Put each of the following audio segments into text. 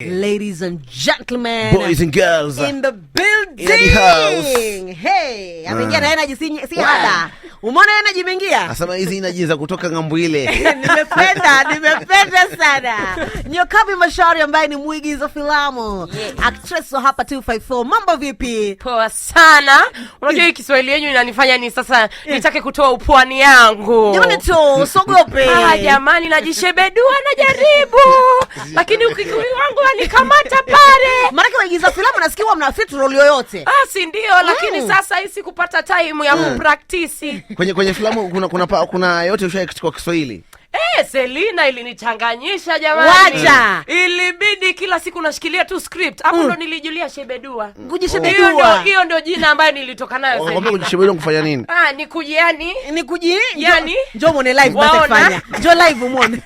Ladies and gentlemen, boys and girls in the building, in the house. Hey, ameingia na energy si hada. Umeona energy imeingia? Asema hizi energy za kutoka ngambo ile. Nimependa sana. Nyokabi Macharia ambaye ni mwigiza filamu. Actress wa hapa 254. Mambo vipi? Poa sana. Unajua hii Kiswahili yenu inanifanya ni sasa nitake kutoa upwani yangu. Jamani tu, sogope. Jamani najishebedua najaribu. Lakini ukikuri wangu anikamata pale. Maana waigiza filamu nasikiwa mna fit role yoyote. Si ndio, lakini sasa hisi kupata time ya kupractice. Kwenye filamu kuna yote ushaikiti kwa Kiswahili. Selina ilinichanganyisha jamani. Wacha. Ilibidi kila siku nashikilia tu script. Hapo ndo nilijulia shebedua. Kujishebedua. Hiyo ndio jina ambayo nilitoka nayo Selina. Unakwambia kujishebedua kufanya nini? Yani njoo muone live basi fanya. Njoo live muone.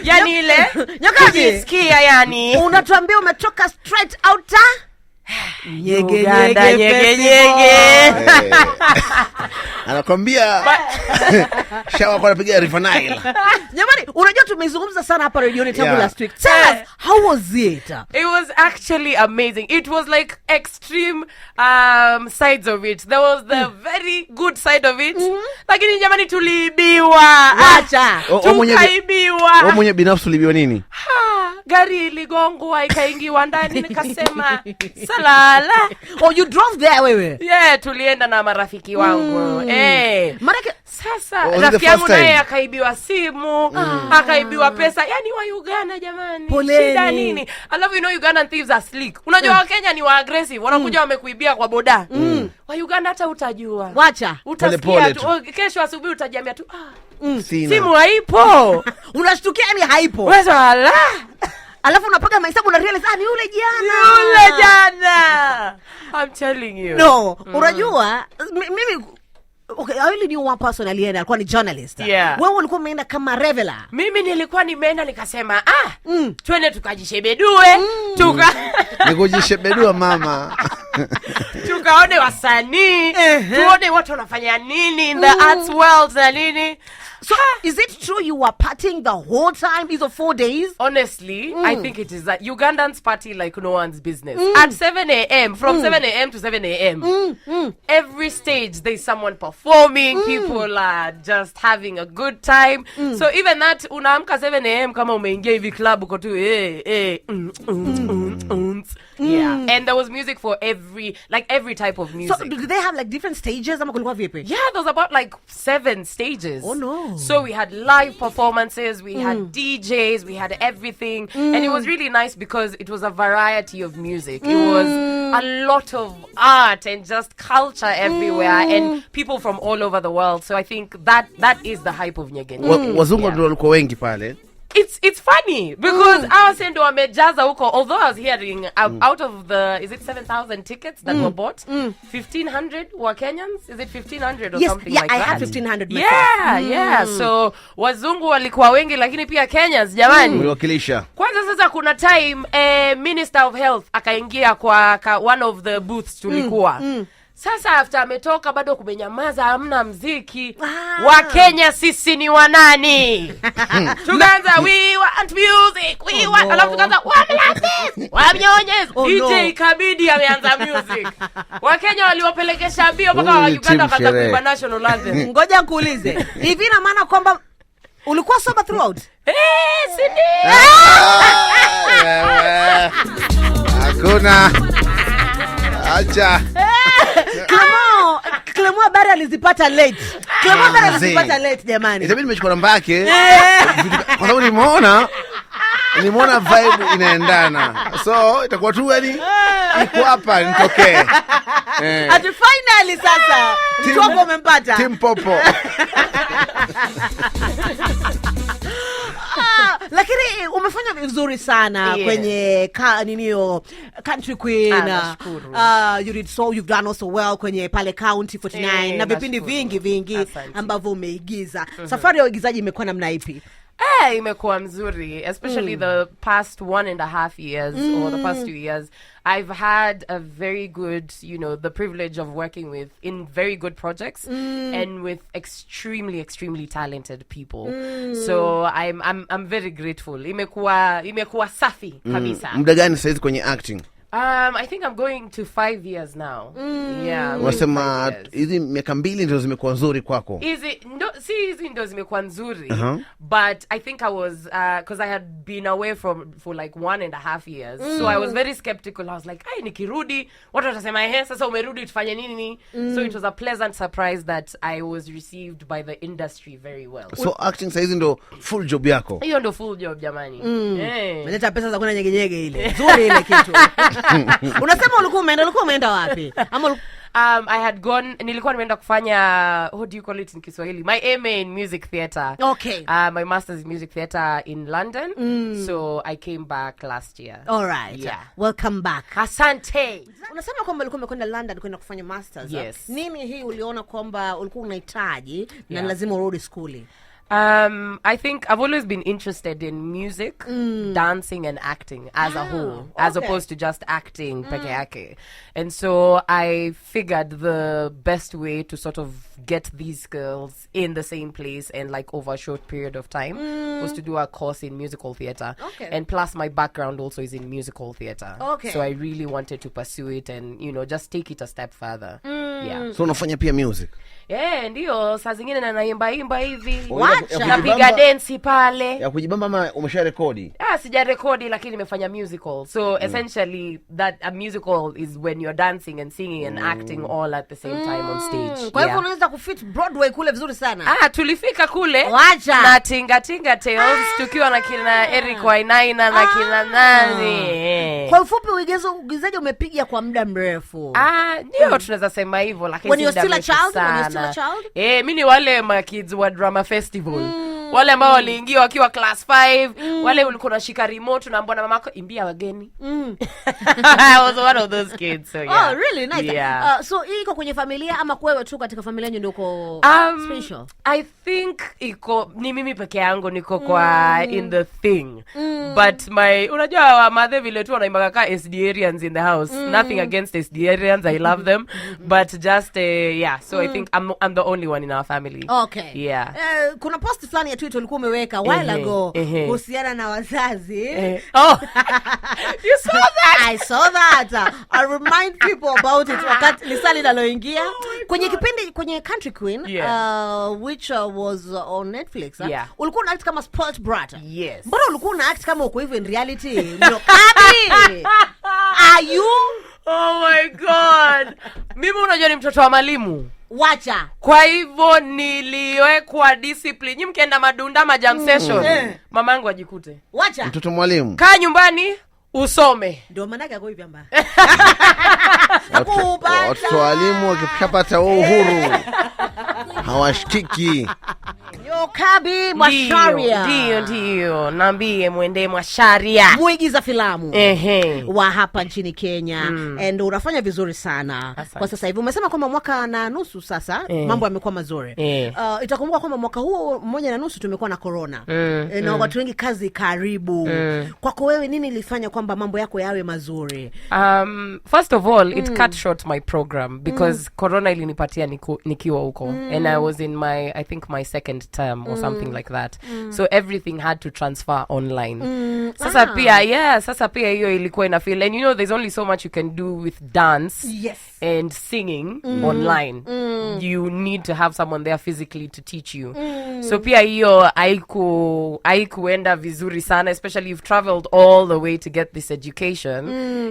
Yani ile Nyokabi kujisikia yani. Unatuambia umetoka straight out nyege. Anakwambia shawa kwa napiga River Nile. Jamani, unajua tumezungumza sana hapa radio tangu last week. Tell us, how was it? It was actually amazing. It was like extreme sides of it. There was the very good side of it. Lakini jamani tuliibiwa. Acha. Tukaibiwa. Wewe mwenye binafsi ulibiwa nini? Gari iligongwa ikaingiwa ndani nikasema salala. Oh, you drove there wewe? Yeah, tulienda na marafiki wangu. Marake sasa rafiki yangu naye akaibiwa simu, akaibiwa pesa. Yani wa Uganda jamani. Shida nini? I love you know Ugandan thieves are slick. Unajua wa Kenya ni wa aggressive. Wanakuja wamekuibia kwa boda. Wa Uganda hata utajua. Wacha. Utasikia tu. Kesho asubuhi utajiambia tu simu haipo. Unashtukia yani haipo. Wewe ala. Alafu unapaga mahesabu na realize ni yule jana. I'm telling you. No, unajua mimi okay, I only knew one person alienda, alikuwa ni journalist. Wewe ulikuwa umeenda kama reveler. Mimi nilikuwa nimeenda nikasema twende tukajishebedue. Nikujishebedua mama. Tukaone wasanii, tuone watu wanafanya nini in the arts world na nini. So, is it true you were partying the whole time, these 4 days? Honestly, I think it is that Ugandans party like no one's business. At 7 a.m., from 7 a.m. to 7 a.m., every stage there's someone performing, people are just having a good time. So even that, unaamka 7 a.m. kama umeingia hivi club uko tu yeah, and there was music for every type of music. So do they have like different stages? Ama kulikuwa vipi? Yeah, there was about like 7 stages. Oh no. So we had live performances, we had DJs, we had everything. And it was really nice because it was a variety of music. It was a lot of art and just culture everywhere and people from all over the world. So I think that is the hype of Nyegeni. Wazungu ndio walikuwa wengi pale. It's funny because our sendo wamejaza huko, although I was hearing out of the, is it 7,000 tickets that were bought, 1,500 were Kenyans? Is it 1,500 or something like that? Yeah, I had 1,500 myself. Yeah. So wazungu walikuwa wengi lakini pia Kenyans jamani. Uliwakilisha. Kwanza sasa kuna time Minister of Health akaingia kwa one of the booths tulikuwa. Sasa after ametoka bado kumenyamaza, hamna mziki. Wa Kenya sisi ni wanani? Tukaanza we want music, we want. Alafu tukaanza wamnyonyeza. DJ Kabidi ameanza music. Wa Kenya waliwapelekesha mbio mpaka wa Uganda wakaanza kuimba national anthem. Ngoja nikuulize. Hivi ina maana kwamba ulikuwa sober throughout? Sidi. Hakuna. Acha. Clemo habari alizipata late. Jamani. Itabidi nimechukua namba yake. Kwa sababu nimeona vibe inaendana. So itakuwa tu yani iko hapa nitokee. At finally sasa mtu wako umempata. Tim Popo. Lakini umefanya vizuri sana kwenye Country Queen. You've done also well kwenye pale County 49 na vipindi vingi ambavyo umeigiza. Safari ya uigizaji imekuwa namna ipi? Imekuwa mzuri, especially the past 1.5 years or the past 2 years. I've had a very good, the privilege of working in very good projects and with extremely talented people. So I'm very grateful. Imekuwa safi kabisa. Muda gani sasa kwenye acting? I think I'm going to 5 years now. Yeah. Unasema hizi miaka 2 ndio zimekuwa nzuri kwako? Hizi ndio zimekuwa nzuri. But I think I was because I had been away for like 1.5 years. So I was very skeptical. I was like, nikirudi watu watasema sasa umerudi tufanye nini? So it was a pleasant surprise that I was received by the industry very well. So acting sasa hizi ndio full job yako? Hiyo ndio full job jamani. Unaleta pesa za kwenda nyegeyege ile. Nzuri ile kitu. Unasema ulikuwa umeenda wapi? I had gone, nilikuwa nimeenda kufanya, what do you call it in Kiswahili? My MA in music theater. Okay. My master's in music theater in London. So I came back last year. All right. Yeah. Welcome back. Asante. Unasema kwamba ulikuwa umekwenda London kwenda kufanya masters. Yes. Nini hii uliona kwamba ulikuwa unahitaji na lazima urudi skuli? I think I've always been interested in music, dancing and acting as a whole, as opposed to just acting peke yake. And so I figured the best way to sort of get these skills in the same place and like over a short period of time was to do a course in musical theater. Okay. And plus my background also is in musical theater. Okay. So I really wanted to pursue it and, just take it a step further. Yeah. So unafanya pia music? Ndio, saa zingine na naimba hivi. Wacha. Napiga dance pale. Ya kujibamba ama umesha rekodi? Sija rekodi lakini nimefanya musical. So essentially a musical is when you're dancing and singing and acting all at the same time on stage. Kwa hivyo unaweza kufit Broadway kule vizuri sana. Tulifika kule. Wacha. Na tinga tales tukiwa na kina Eric Wainaina na kina nani. Kwa ufupi uigizaji umepiga kwa muda mrefu. Ndio tunaweza sema hivyo lakini when you're still a child? Mimi ni wale ma kids wa drama festival. Wale ambao waliingia wakiwa class 5, wale ulikuwa unashika remote na mbona mamako imbia wageni. I was one of those kids, so yeah. Oh, really? Nice. Yeah. So iko kwenye familia ama kwewe tu katika familia ndio uko special? I think ni mimi peke yangu niko kwa in the thing. But unajua madhe vile tu wanaimba kaka SDarians in the house. Nothing against SDarians, I love them. But just so I think I'm the only one in our family. Okay. Yeah. Kuna post fulani ya Twitter ulikuwa umeweka while ago kuhusiana na wazazi. You saw that? I saw that. I remind people about it wakati lisali naloingia kwenye kipindi kwenye Country Queen, which was on Netflix. Ulikuwa una act kama sport brat. Yes. Mbona ulikuwa una act kama uko hivyo in reality? Nyokabi. Are you? Oh my God. Mimi unajua ni mtoto wa mwalimu. Wacha. Kwa hivyo niliwekwa discipline. Nyinyi mkienda madunda jam session, mamangu ajikute. Wacha. Mtoto mwalimu. Kaa nyumbani usome. Ndio maana yako hivi amba. Watoto walimu wakipata uhuru hawashikiki. Nyokabi Macharia. Ndio. Naambie muende Macharia. Muigiza filamu. Wa hapa nchini Kenya. And unafanya vizuri sana. Kwa sasa hivi umesema kwamba mwaka na nusu sasa mambo yamekuwa mazuri. Itakumbuka kwamba mwaka huo 1.5 tumekuwa na corona. Na watu wengi kazi karibu. Kwako wewe nini ilifanya kwamba mambo yako yawe mazuri? First of all, it cut short my program because corona ilinipatia nikiwa huko. And I was in I think my second term or something like that. So everything had to transfer online. Sasa pia hiyo ilikuwa ina feel, and there's only so much you can do with dance and singing online. You need to have someone there physically to teach you. So pia hiyo haikuenda vizuri sana, especially you've traveled all the way to get this education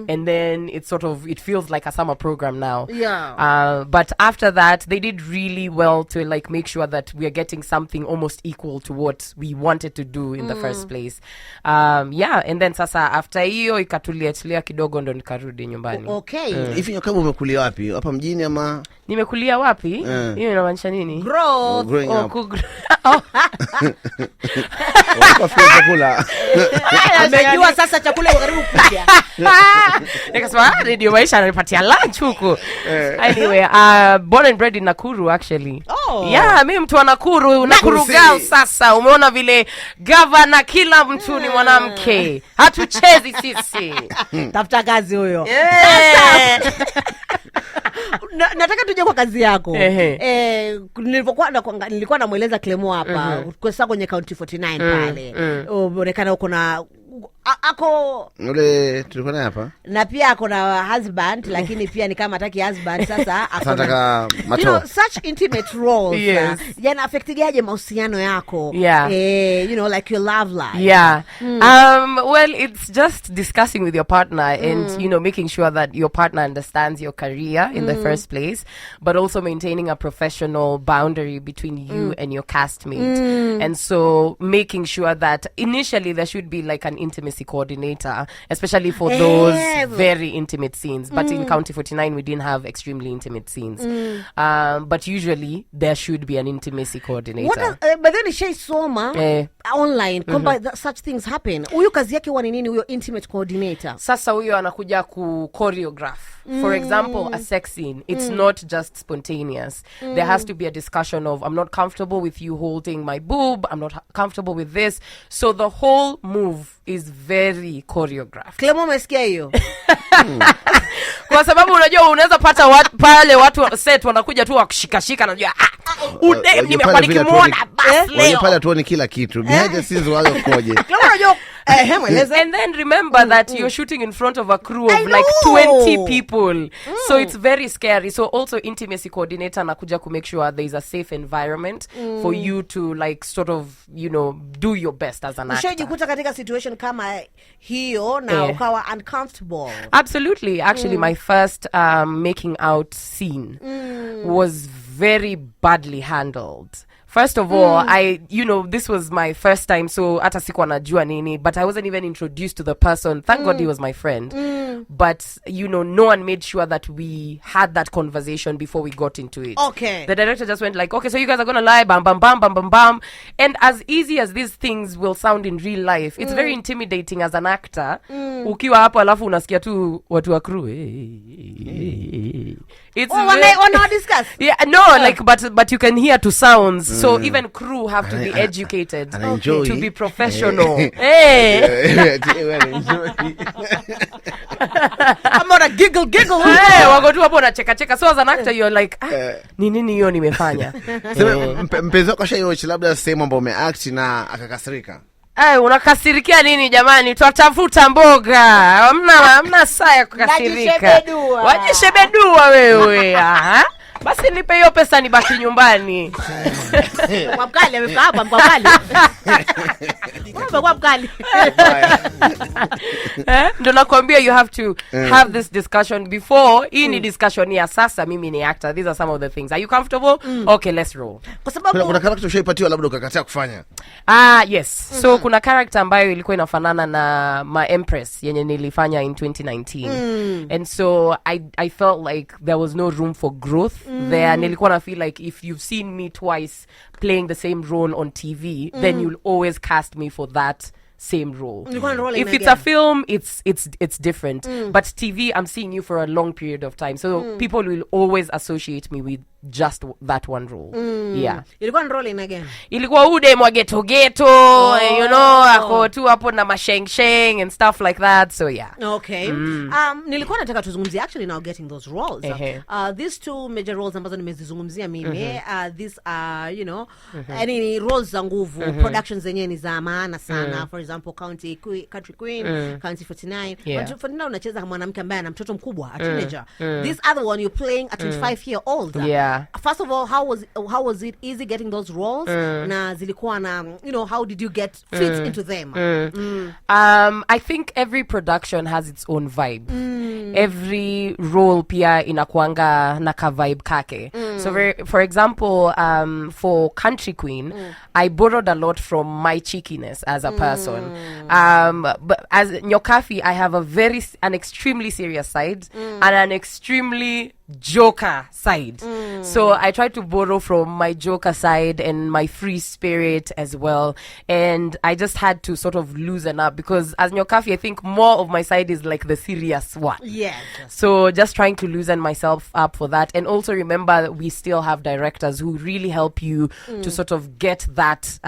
and then it feels like a summer program now. But after that they did really well to like make sure that we are getting something almost equal to what we wanted to do in the first place. And then sasa after hiyo ikatulia kidogo ndo nikarudi nyumbani. Okay. Hivi Nyokabi umekulia wapi? Hapa mjini ama? Nimekulia wapi? Hiyo inamaanisha nini? Growing up. Wafikiri chakula. Amejua sasa chakula iko karibu kuja. Nikasema Radio Maisha ananipatia lunch huko. Anyway, born and bred in Nakuru actually. Oh. Yeah, mimi mtu wa Nakuru. kurugao sasa. Umeona vile gavana kila mtu ni mwanamke. Hatuchezi sisi. Tafuta kazi huyo. Nataka tuje kwa kazi yako. Nilikuwa namweleza Clemo hapa kwa sababu kwenye County 49 pale. Unaonekana uko na ako ule tulikuwa naye hapa na pia ako na husband, lakini pia ni kama hataki husband. Sasa ataka mato, you know, such intimate roles. Yes. Yana affectigaje mahusiano yako? You know, like your love life. Well, it's just discussing with your partner and you know, making sure that your partner understands your career in the first place, but also maintaining a professional boundary between you and your castmate. And so making sure that initially there should be like an intimacy coordinator, especially for those very intimate scenes. But in County 49 we didn't have extremely intimate scenes. But usually there should be an intimacy coordinator. But then she soma online such things happen. Huyu kazi yake huwa ni nini huyo intimate coordinator? Sasa huyo anakuja ku choreograph. For example, a sex scene, it's not just spontaneous. There has to be a discussion of, I'm not comfortable with you holding my boob, I'm not comfortable with this. So the whole move is very choreographed. Clemo, umesikia hiyo? Kwa sababu unajua unaweza pata pale watu set wanakuja tu wakushikashika, najua nimekuwa nikimuona basi leo. Pale tuone kila kitu. Behind scenes wale koje. Clemo, unajua and then remember that you're shooting in front of a crew of like 20 people. So it's very scary. So also intimacy coordinator nakuja to make sure there is a safe environment for you to like sort of, you know, do your best as an actor. Ushajikuta katika situation kama hiyo na ukawa uncomfortable? Absolutely. Actually, my first making out scene was very badly handled. First of all, you know, this was my first time, so hata sikuwa najua nini, but I wasn't even introduced to the person. Thank God he was my friend. But, you know, no one made sure that we had that conversation before we got into it. Okay. The director just went like, okay, so you guys are going to lie, bam, bam, bam, bam, bam, bam. And as easy as these things will sound in real life, it's very intimidating as an actor. Ukiwa hapo alafu unasikia tu watu wa crew. It's wanna discuss? Yeah, no, like, but you can hear two sounds. So even crew have to be educated to be professional. I'm not a giggle. Wako tu hapo na cheka. So as an actor you're like, ni nini hiyo nimefanya? Mpenzi wako shayochi labda sehemu ambayo umeact na akakasirika. Unakasirikia nini jamani? Tutafuta mboga. Hamna saa ya kukasirika. Wajishebedua wewe. Basi nipe hiyo pesa nibaki nyumbani. Mkali amefika hapa mkali. Kwa mkali. Ndio nakwambia you have to have this discussion before any discussion ya sasa mimi ni actor. These are some of the things. Are you comfortable? Okay, let's roll. Kwa sababu kuna character ushaipatiwa labda ukakataa kufanya. Yes. So kuna character ambayo ilikuwa inafanana na my Empress yenye nilifanya in 2019. And so I felt like there was no room for growth there. Nilikuwa na feel like if you've seen me twice playing the same role on TV, then you'll always cast me for that same role. If it's a film, it's different. But TV, I'm seeing you for a long period of time, so people will always associate me with just that one role. Yeah. Ilikuwa role in again. Ilikuwa ude mwa ghetto, you know, ako tu hapo na masheng and stuff like that. So yeah. Okay. Nilikuwa nataka tuzungumzie actually now getting those roles. These two major roles ambazo nimezizungumzia mimi, these are, you know, any roles za nguvu, productions zenyewe ni za maana sana. For example, Country Queen, County 49. Yeah. 49 unacheza kama mwanamke ambaye ana mtoto mkubwa, a teenager. This other one you're playing a 25-year-old. Yeah. First of all, how was it easy getting those roles? Na zilikuwa na, you know, how did you get fit into them? I think every production has its own vibe. Every role pia inakuanga na ka vibe kake. So for example, for Country Queen, I borrowed a lot from my cheekiness as a person. But as Nyokabi, I have an extremely serious side and an extremely joker side. So I try to borrow from my joker side and my free spirit as well. And I just had to sort of loosen up because as Nyokabi, I think more of my side is like the serious one. Yes. So just trying to loosen myself up for that. And also remember that we still have directors who really help you to sort of get that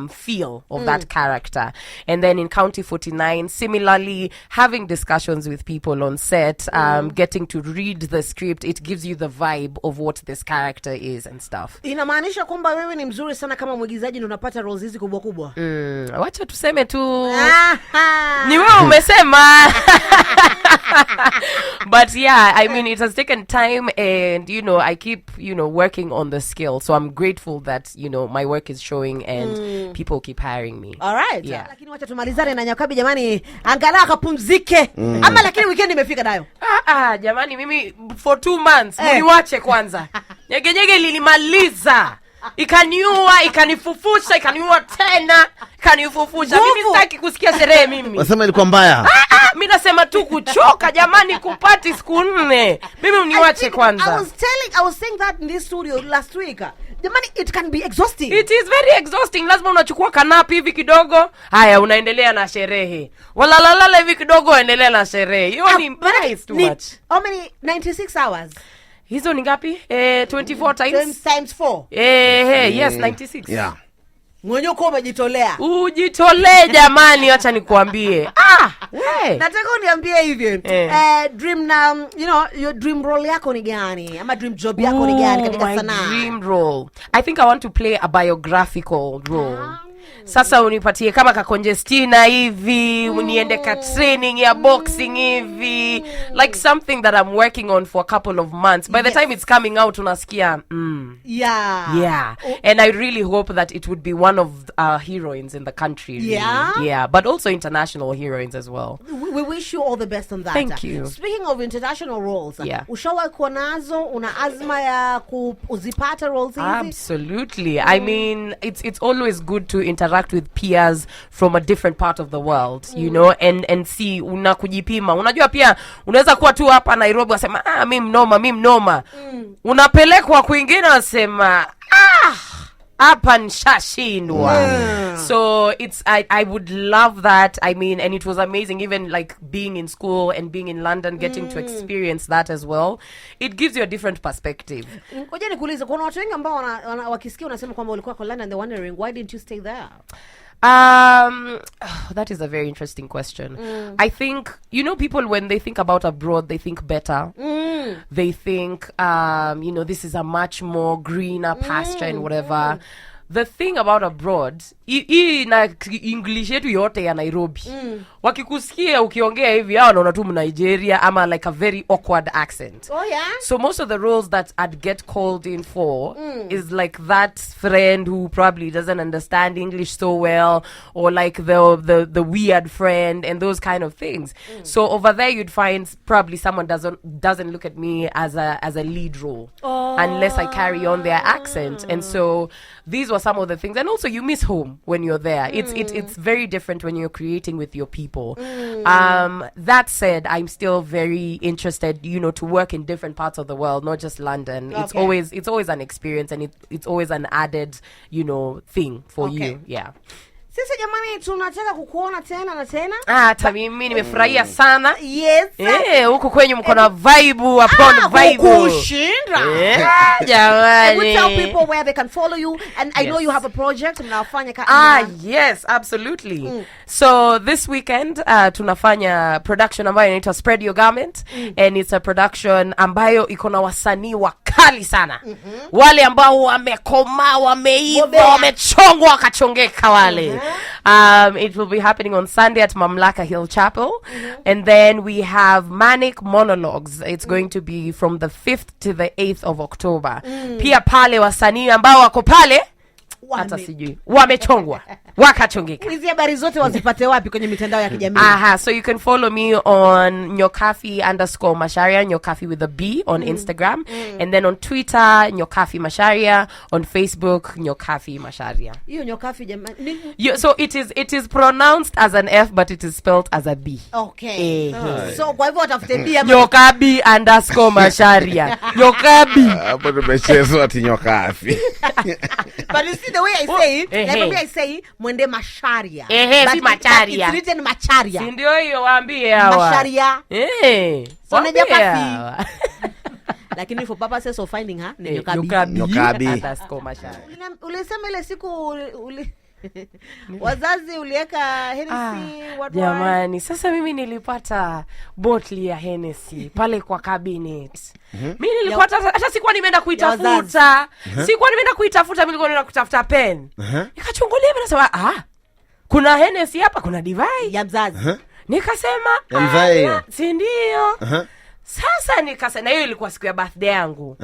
feel of that character. And then in County 49, similarly, having discussions with people on set, getting to read the script, it gives you the vibe of what this character is and stuff. Inamaanisha kwamba wewe ni mzuri sana kama mwigizaji ndio unapata roles hizi kubwa kubwa. Wacha tuseme tu ni wewe umesema. But yeah, I mean, it has taken time and, you know, I keep, you know, working on the skill. So I'm grateful that, you know, my work is showing and people keep hiring me. All right. Yeah. Lakini wacha tumalizane na Nyokabi jamani, angalau akapumzike. Ama lakini weekend imefika nayo. Jamani mimi for 2 months niwache kwanza. Nyege lilimaliza. Ikaniua, ikanifufusha, ikaniua tena, ikanifufusha. Mimi sitaki kusikia sherehe mimi. Wasema ilikuwa mbaya. Mimi nasema tu kuchoka jamani, kupati siku 4. Mimi mniwache kwanza. I was saying that in this studio last week. Jamani, it can be exhausting. It is very exhausting. Lazima unachukua kanapi hivi kidogo. Haya, unaendelea na sherehe. Walalala hivi kidogo, unaendelea na sherehe. Hiyo ni nice too much. How many 96 hours? Hizo ni ngapi? 24 times 4. Yes, 96. Yeah. Mwenye uko umejitolea. Ujitolee jamani, acha nikuambie. Nataka uniambie hivyo. Dream na, you know, your dream role yako ni gani? Ama dream job yako ni gani katika sanaa? My dream role. I think I want to play a biographical role. Sasa unipatie kama Kakonjestina hivi, uniende ka training ya boxing hivi, like something that I'm working on for a couple of months. By the time it's coming out, unasikia, yeah. And I really hope that it would be one of heroines in the country. Really. Yeah, but also international heroines as well. We wish you all the best on that. Thank you. Speaking of international roles, ushawahi kuwa nazo, una azma ya kuzipata roles hizi? Absolutely. I mean, it's always good to interact with peers from a different part of the world, you know, and see unakujipima. Unajua pia unaweza kuwa tu hapa Nairobi wasema mimi mnoma. Unapelekwa kwingine wasema hapa nishashindwa. So I would love that. I mean, and it was amazing, even like being in school and being in London, getting to experience that as well. It gives you a different perspective. Ngoja nikuulize, kuna watu wengi ambao wakisikia unasema kwamba ulikuwa kwa London, they're wondering why didn't you stay there? That is a very interesting question. I think, you know, people when they think about abroad, they think better. They think, you know, this is a much more greener pasture and whatever. The thing about abroad, hii na English yetu yote ya Nairobi. Wakikusikia ukiongea hivi hao wanaona tu Nigeria ama like a very awkward accent. Oh yeah. So most of the roles that I'd get called in for is like that friend who probably doesn't understand English so well, or like the weird friend and those kind of things. So over there you'd find probably someone doesn't look at me as a lead role unless I carry on their accent. And so these were some of the things. And also you miss home when you're there. It's very different when you're creating with your people. That said, I'm still very interested, you know, to work in different parts of the world, not just London. Okay. It's always an experience, and it's always an added, you know, thing for you. Yeah. Sisi jamani tunataka kukuona tena na tena. Hata mimi nimefurahia sana. Yes. Huko kwenyu mko na vibe upon vibe. Kushinda. Jamani. We tell people where they can follow you, and I know you have a project mnafanya yes, absolutely. So this weekend tunafanya production ambayo inaitwa Spread Your Garment, and it's a production ambayo iko na wasanii wakali sana. Wale ambao wamekomaa, wameiva, wamechongwa wakachongeka wale. It will be happening on Sunday at Mamlaka Hill Chapel. And then we have Manic Monologues. It's going to be from the 5th to the 8th of October. Pia pale wasanii ambao wako pale hata sijui wamechongwa wakachongeka. Hizi habari zote wazipate wapi kwenye mitandao ya kijamii? So you can follow me on Nyokafi_Macharia, Nyokafi with a B on Instagram, and then on Twitter Nyokafi Macharia, on Facebook Nyokafi Macharia. Hiyo Nyokafi jamani. So it is pronounced as an F but it is spelled as a B. Okay. So kwa hivyo watafute B Nyokabi_Macharia. Nyokabi. Hapo tumechezwa ati Nyokafi. But you see the way I say it, like I say mwende Macharia. Si Macharia. It's written Macharia. Si ndio hiyo waambie hawa. Macharia. So Nyokafi. Lakini for purposes of finding her ni Nyokabi. Macharia. Ulisema ile siku wazazi ulieka Hennessy watu jamani. Sasa mimi nilipata bottle ya Hennessy pale kwa cabinet. Mimi nilipata hata sikuwa nimeenda kuitafuta. Sikuwa nimeenda kuitafuta, mimi nilikuwa nimeenda kutafuta pen. Nikachungulia mimi nasema kuna Hennessy hapa, kuna divai ya mzazi. Nikasema Mzee. si ndio? Sasa nikasema, na hiyo ilikuwa siku ya birthday yangu.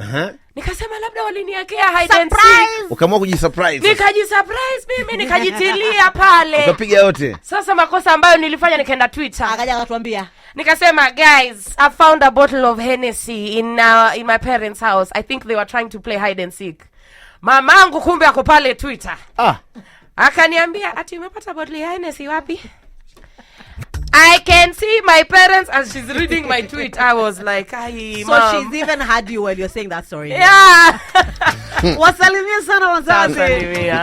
Nikasema labda waliniwekea hide and seek. Ukaamua kujisurprise. Nikajisurprise mimi, nikajitilia pale. Ukapiga yote. Sasa makosa ambayo nilifanya, nikaenda Twitter. Akaja akatuambia. Nikasema, guys, I found a bottle of Hennessy in my parents' house. I think they were trying to play hide and seek. Mamangu kumbe ako pale Twitter. Akaniambia, ati umepata bottle ya Hennessy wapi? I can see my parents as she's reading my tweet. I was like, so Mom. she's even had you while you're saying that story. Yeah. Wasalimie sana wazazi.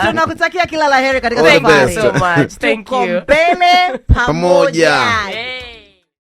Tunakutakia kila laheri katika safari. Thank you so much. Thank you. Mbele pamoja.